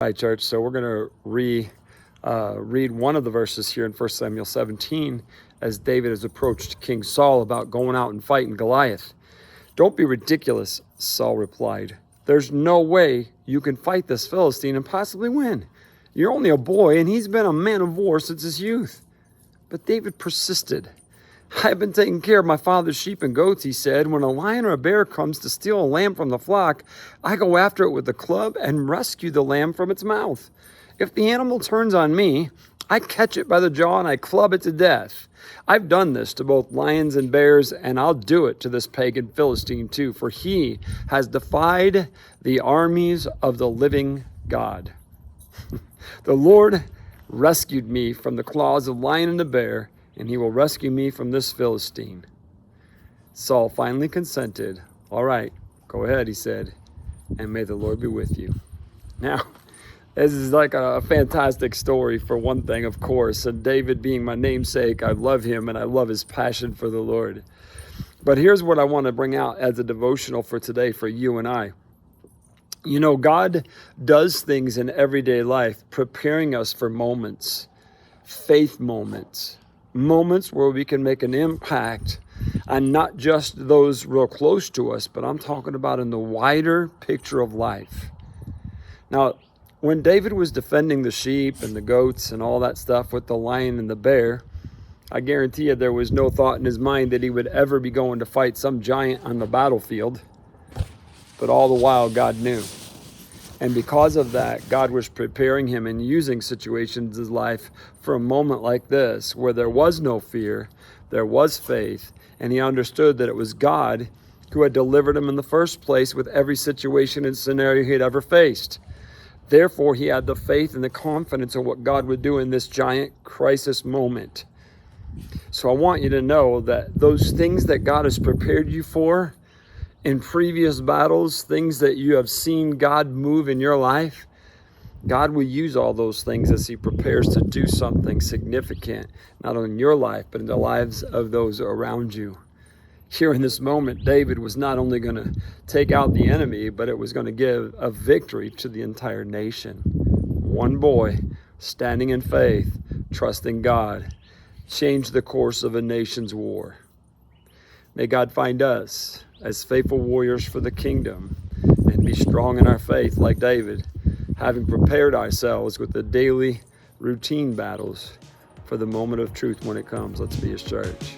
Hi, church. So we're going to read one of the verses here in 1 Samuel 17 as David has approached King Saul about going out and fighting Goliath. "Don't be ridiculous," Saul replied. "There's no way you can fight this Philistine and possibly win. You're only a boy, and he's been a man of war since his youth." But David persisted. "I've been taking care of my father's sheep and goats," he said. "When a lion or a bear comes to steal a lamb from the flock, I go after it with a club and rescue the lamb from its mouth. If the animal turns on me, I catch it by the jaw and I club it to death. I've done this to both lions and bears, and I'll do it to this pagan Philistine too, for he has defied the armies of the living God. The Lord rescued me from the claws of the lion and the bear, and he will rescue me from this Philistine." Saul finally consented. "All right, go ahead," he said, "and may the Lord be with you." Now, this is like a fantastic story for one thing, of course, and David being my namesake, I love him and I love his passion for the Lord. But here's what I want to bring out as a devotional for today for you and I. You know, God does things in everyday life, preparing us for moments, faith moments, moments where we can make an impact on not just those real close to us, but I'm talking about in the wider picture of life. Now, when David was defending the sheep and the goats and all that stuff with the lion and the bear, I guarantee you there was no thought in his mind that he would ever be going to fight some giant on the battlefield. But all the while, God knew. And because of that, God was preparing him and using situations in his life for a moment like this, where there was no fear, there was faith, and he understood that it was God who had delivered him in the first place with every situation and scenario he had ever faced. Therefore, he had the faith and the confidence in what God would do in this giant crisis moment. So I want you to know that those things that God has prepared you for in previous battles, things that you have seen God move in your life, God will use all those things as he prepares to do something significant, not only in your life, but in the lives of those around you. Here in this moment, David was not only going to take out the enemy, but it was going to give a victory to the entire nation. One boy standing in faith, trusting God, changed the course of a nation's war. May God find us as faithful warriors for the kingdom and be strong in our faith like David, having prepared ourselves with the daily routine battles for the moment of truth when it comes. Let's be his church.